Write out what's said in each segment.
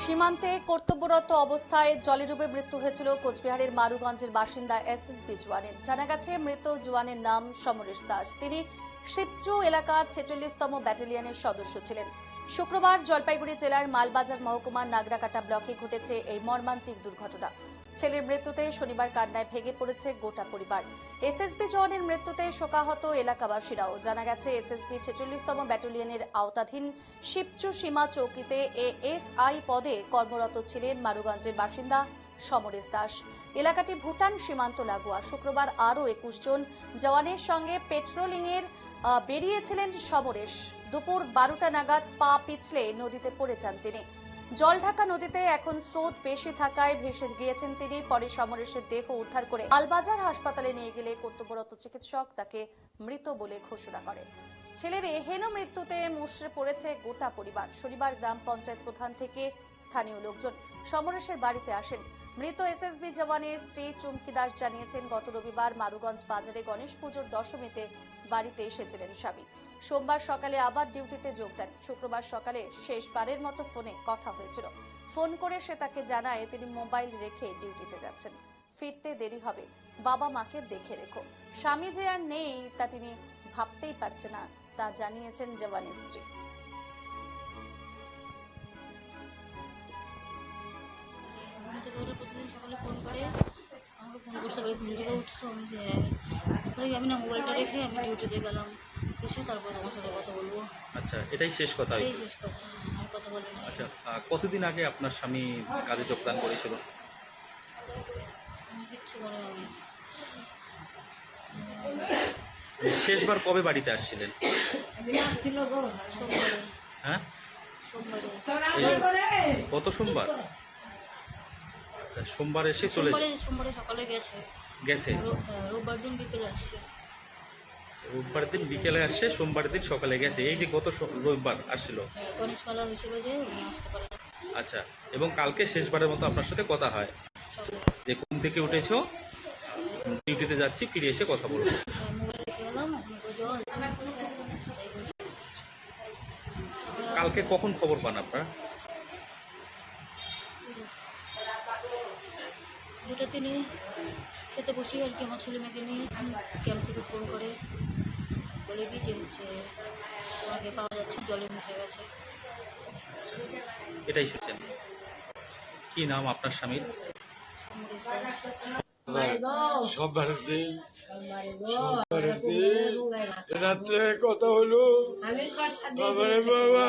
সীমান্তে কর্তব্যরত অবস্থায় জলে ডুবে মৃত্যু হয়েছিল কোচবিহারের মারুগঞ্জের বাসিন্দা এসএসবি জওয়ানের। জানা গেছে মৃত জওয়ানের নাম সমরেশ দাস। তিনি শিবচু এলাকার ৪৬তম ব্যাটালিয়নের সদস্য ছিলেন। শুক্রবার জলপাইগুড়ি জেলার মালবাজার মহকুমার নাগরাকাটা ব্লকে ঘটেছে এই মর্মান্তিক দুর্ঘটনা। ছেলের মৃত্যুতে শনিবার কান্নায় ভেঙে পড়েছে গোটা পরিবার। এসএসবি জওয়ানের মৃত্যুতে শোকাহত এলাকাবাসীরাও। জানা গেছে এসএসবি ৪৬তম ব্যাটালিয়নের আওতাধীন শিবচু সীমা চৌকিতে এএসআই পদে কর্মরত ছিলেন মারুগঞ্জের বাসিন্দা সমরেশ দাস। এলাকাটি ভুটান সীমান্ত লাগোয়া। শুক্রবার আরও ২১ জন জওয়ানের সঙ্গে পেট্রোলিংয়ের বেরিয়েছিলেন সমরেশ। দুপুর ১২টা নাগাদ পা পিছলে নদীতে পড়ে যান তিনি। জলঢাকা নদীতে এখন স্রোত বেশি থাকায় ভেসে গিয়েছেন তিনি। পরে সমরেশের দেহ উদ্ধার করে আলবাজার হাসপাতালে নিয়ে গেলে কর্তব্যরত চিকিৎসক তাকে মৃত বলে ঘোষণা করে। ছেলের এহেন মৃত্যুতে মুষড়ে পড়েছে গোটা পরিবার। শনিবার গ্রাম পঞ্চায়েত প্রধান থেকে স্থানীয় লোকজন সমরেশের বাড়িতে আসেন। মৃত এসএসবি জওয়ানের স্ত্রী চুমকি দাস জানিয়েছেন, গত রবিবার মারুগঞ্জ বাজারে গণেশ পুজোর দশমীতে বাড়িতে এসেছিলেন স্বামী। সোমবার সকালে আবার ডিউটিতে যোগ দেন। শুক্রবার সকালে শেষবারের মতো ফোনে কথা হয়েছিল। ফোন করে সে তাকে জানায় তিনি মোবাইল রেখে ডিউটিতে যাচ্ছেন, ফিরতে দেরি হবে, বাবা মাকে দেখে রেখো। স্বামী যে আর নেই তা তিনি ভাবতেই পারছে না, তা জানিয়েছেন জওয়ানের স্ত্রী। প্রতিদিন সকালে ফোন করে আমাকে ফোন করতে পারি, ঘুম থেকে উঠছো? আমি না মোবাইলটা রেখে আমি ডিউটিতে গেলাম, এসে তারপর তোমার সাথে কথা বলবো। আচ্ছা, এটাই শেষ কথা হয়েছে? শেষ কথা, আর কথা বলি না। আচ্ছা, কতদিন আগে আপনার স্বামী কাজে যোগদান করেছিল? আমি কিচ্ছু বলার আগে শেষবার কবে বাড়িতে আসছিলেন? সোমবারে। হ্যাঁ, সোমবারে গত সোমবার? আচ্ছা, সোমবার এসে চলে সোমবারে সকালে গেছে। রোববার দিন বিকেলে আসছে। রোববার দিন বিকেলে আসছে, সোমবার দিন সকালে গেছে। এই যে গত রবিবার আসছিল, গণেশ মেলা হয়েছিল যে উনি আসতে পারে না। আচ্ছা, এবং কালকে শেষবারের মতো আপনার সাথে কথা হয় যে ঘুম থেকে উঠেছো, ডিউটিতে যাচ্ছি, ফিরে এসে কথা বলবো। মোবাইল রেখে গেলাম, আপনাকে জল। কালকে কখন খবর পান আপনারা? 2টা তিনি খেতে বসি আর কি, আমার ছেলে মেয়েকে নিয়ে ক্যাম্প থেকে ফোন করে বলে কি যে ওনাকে পাওয়া যাচ্ছে, জলে ভেসে গেছে। এটাই শুনছেন। কি নাম আপনার স্বামীর? সোমবারের দিন রাত্রে কথা হলো, আমারে বাবা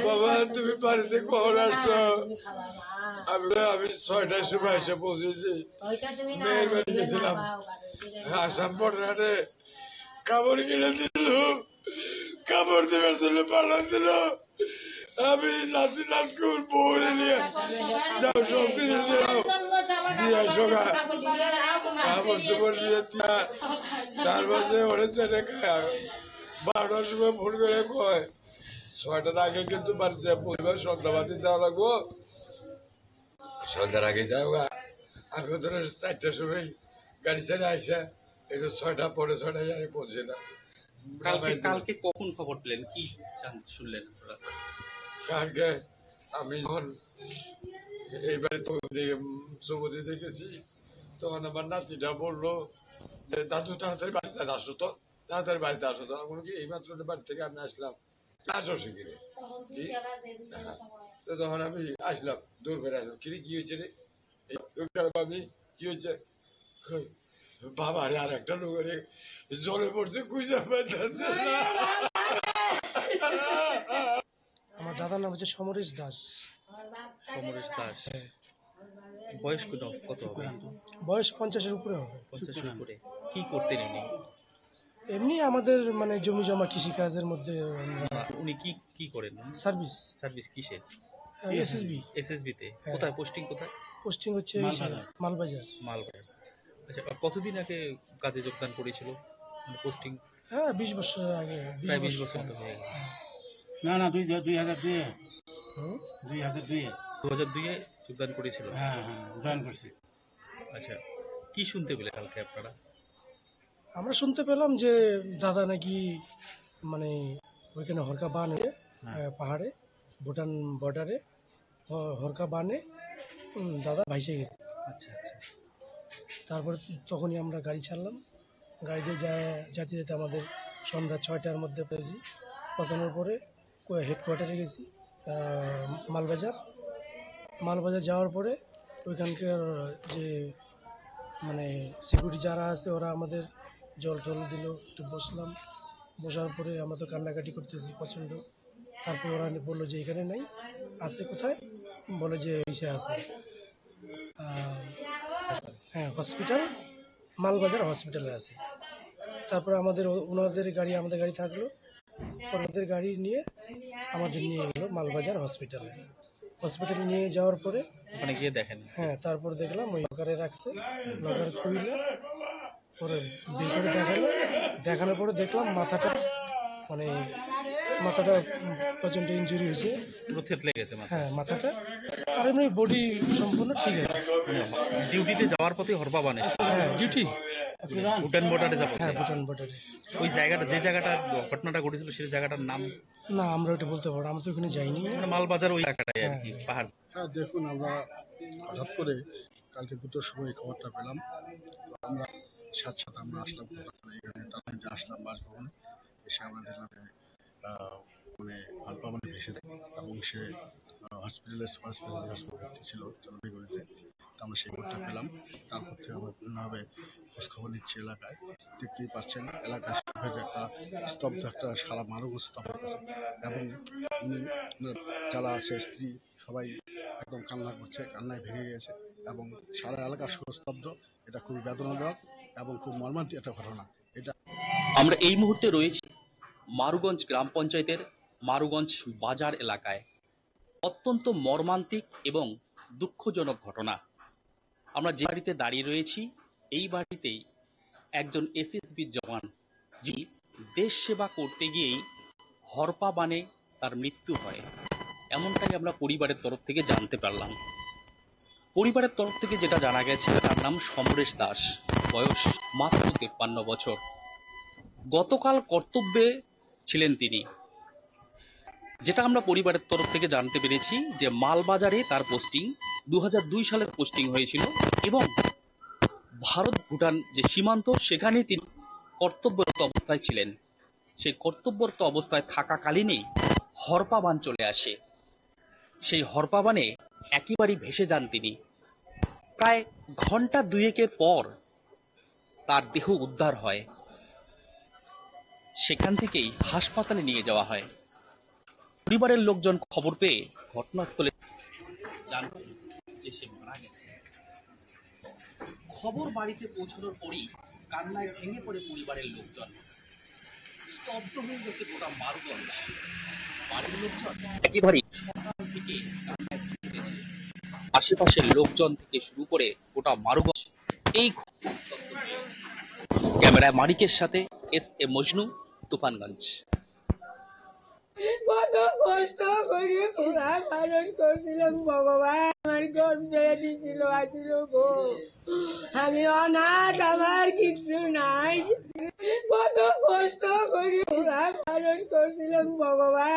বাবা তুমি বাড়িতে কখন আসছো? আমি 6টার সময় এসে পৌঁছেছি। মেয়ের বাড়ি গেছিলাম, আসাম বর্ডারে কাপড় কিনে দিল, কাপড় দেবার জন্য পাঠান দিল। আমি নাতি নাতকুর বউরে নিয়ে যাও, সব কিনে যাও দিয়ে সোগা কাপড় চোপড় দিয়ে দিয়া তার মাঝে ওরে চেটে খায়। 12টার সময় ফোন করে কয় 6টার আগে কিন্তু বাড়িতে পরিবার সন্ধ্যাবাতি দেওয়া লাগবো, সন্ধ্যার আগে যাও। আমি ধরো 4টার সময় গাড়ি ছেড়ে আসা, একটু 6টা পরে 6টায় আমি পৌঁছে না। কালকে কখন খবর পেলেন, কি শুনলেন? কালকে আমি যখন এই বাড়িতে চৌমতি দেখেছি, তখন আমার নাতিটা বললো যে দাদু তাড়াতাড়ি বাড়িতে আসো তো, তাড়াতাড়ি বাড়িতে আসো তো। এমন কি এইমাত্র বাড়ি থেকে আমি আসলাম, আসো শিখিরে। তো তখন আমি আসলাম, দূর বেড়ে আসলাম, কিরে কি হয়েছে রে? ভাবি কি হয়েছে? বাবা রে আর একটা লোকের জলে পড়ছে, খুঁজে পাইতেছে না। আমার দাদার নাম হচ্ছে সমরেশ দাস। সমরেশ দাস বয়স কত হবে? বয়স 50-এর উপরে হবে। 50-এর উপরে। কি করতেন উনি? এমনি আমাদের মানে জমি জমা কৃষিকাজের মধ্যে উনি কি করেন? সার্ভিস কিসে? এসএসবি তে। কোথায় পোস্টিং? কোথায় পোস্টিং হচ্ছে? মালবাজার। আচ্ছা, কতদিন আগে কাজে যোগদান করেছিল পোস্টিং? হ্যাঁ, 20 বছর আগে। প্রায় 20 বছর তো হয়ে গেল। না 2002 2002-এ যোগদান করেছিল। হ্যাঁ, জয়েন করছি। আচ্ছা, কি শুনতে পেলে কালকে আপনারা? আমরা শুনতে পেলাম যে দাদা নাকি মানে ওইখানে হরকা বান পাহাড়ে ভুটান বর্ডারে হরকা বানে দাদা ভাইসে গেছে। আচ্ছা আচ্ছা। তারপরে তখনই আমরা গাড়ি ছাড়লাম। গাড়িতে যেতে যেতে আমাদের সন্ধ্যা 6টার মধ্যে পেয়েছি। পৌঁছানোর পরে হেডকোয়ার্টারে গেছি মালবাজার যাওয়ার পরে ওইখানকার যে মানে সিকিউরিটি যারা আছে ওরা আমাদের জল টল দিল, একটু বসলাম। বসার পরে আমরা তো কান্নাকাটি করতেছি প্রচণ্ড। তারপর ওরা বললো যে এখানে নাই, আছে কোথায়, বলে যে এসে আছে হ্যাঁ হসপিটাল, মালবাজার হসপিটালে আছে। তারপরে ওনাদের গাড়ি থাকলো, ওনাদের গাড়ি নিয়ে আমাদের নিয়ে গেলো মালবাজার হসপিটালে নিয়ে যাওয়ার পরে ওখানে গিয়ে দেখেন? হ্যাঁ, তারপর দেখলাম ওই লকারে রাখছে। লকার খুইলে পরে বের করে দেখানোর পরে দেখলাম মাথাটা প্রচণ্ড ইনজুরি হয়েছে। পুরো থেতলে গেছে মাথা? হ্যাঁ, মাথাটা। আর এমনি বডি সম্পূর্ণ ঠিক আছে। ডিউটিতে যাওয়ার পথে হরপা বানে? হ্যাঁ, ডিউটি ভুটান বর্ডারে যাবো? হ্যাঁ, ভুটান বর্ডারে। ওই জায়গাটা, যে জায়গাটার ঘটনাটা ঘটেছিল সেই জায়গাটার নাম? না, আমরা ওটা বলতে পারবো, আমরা তো ওখানে যাইনি। মানে মালবাজার ওই এলাকাটাই আর কি, পাহাড়। হ্যাঁ, দেখুন, আমরা হঠাৎ করে কালকে 2টোর সময় খবরটা পেলাম। তো আমরা সাথে আমরা আসলাম এখানে তালাইতে আসলাম বাসভবনে। এসে আমরা দেখলাম মানে হরপা বানে ভেসে যায় এবং সে হসপিটালে সুপার স্পেশালিটি হাসপাতালে ভর্তি ছিল জলপাইগুড়িতে। তো আমরা সেই খবরটা পেলাম। তারপর থেকে আমরা বিভিন্নভাবে খোঁজখবর নিচ্ছি এলাকায়। দেখতেই পাচ্ছেন এলাকায় একটা স্তব্ধ, একটা সারা মারুগঞ্জ স্তব্ধ আছে এবং যারা আছে স্ত্রী সবাই একদম কান্না করছে, কান্নায় ভেঙে গিয়েছে এবং সারা এলাকা স্তব্ধ। এটা খুবই বেদনাদায়ক এবং খুব মর্মান্তিক একটা ঘটনা এটা। আমরা এই মুহূর্তে রয়েছি মারুগঞ্জ গ্রাম পঞ্চায়েতের মারুগঞ্জ বাজার এলাকায়। অত্যন্ত মর্মান্তিক এবং দুঃখজনক ঘটনা। আমরা যে বাড়িতে দাঁড়িয়ে রয়েছি, এই বাড়িতেই একজন এসএসবি জওয়ান, যিনি দেশ সেবা করতে গিয়েই হরপা বানে তার মৃত্যু হয়, এমনটাই আমরা পরিবারের তরফ থেকে জানতে পারলাম। পরিবারের তরফ থেকে যেটা জানা গেছে, তার নাম সমরেশ দাস, বয়স মাত্র 53 বছর। গতকাল কর্তব্যে ছিলেন তিনি। যেটা আমরা পরিবারের তরফ থেকে জানতে পেরেছি যে মালবাজারে তার পোস্টিং, 2002 সালের পোস্টিং হয়েছিল এবং ভারত ভুটান যে সীমান্ত, সেখানে তিনি কর্তব্যরত অবস্থায় ছিলেন। সেই কর্তব্যরত অবস্থায় থাকাকালীনই হরপা বান চলে আসে। সেই হরপা বানে একেবারেই ভেসে যান তিনি। প্রায় ঘন্টা 2-এর পর তার দেহ উদ্ধার হয়। সেখান থেকেই হাসপাতালে নিয়ে যাওয়া হয়। পরিবারের লোকজন খবর পেয়ে ঘটনাস্থলে জানতে যে সে মারা গেছে। খবর বাড়িতে পৌঁছানোর পরই কান্নায় ভেঙে পড়ে পরিবারের লোকজন। স্তব্ধ হয়ে গেছে গোটা মারুগঞ্জ। বাড়ির লোকজন একেবারেই সকাল থেকে কান্নায় ভেঙে গেছে। আশেপাশের লোকজন থেকে শুরু করে গোটা মারুগঞ্জ এই ক্যামেরায় মানিকের সাথে এস.এ. মজনু, তুফানগঞ্জ। কত কষ্ট করে পুরা পালন করছিলাম, ভগবান আমার গর্বে দিছিল আসিল গো। আমি অনাথ, আমার কিছু নাই। কত কষ্ট করে পুরা পালন করছিলাম, ভগবান।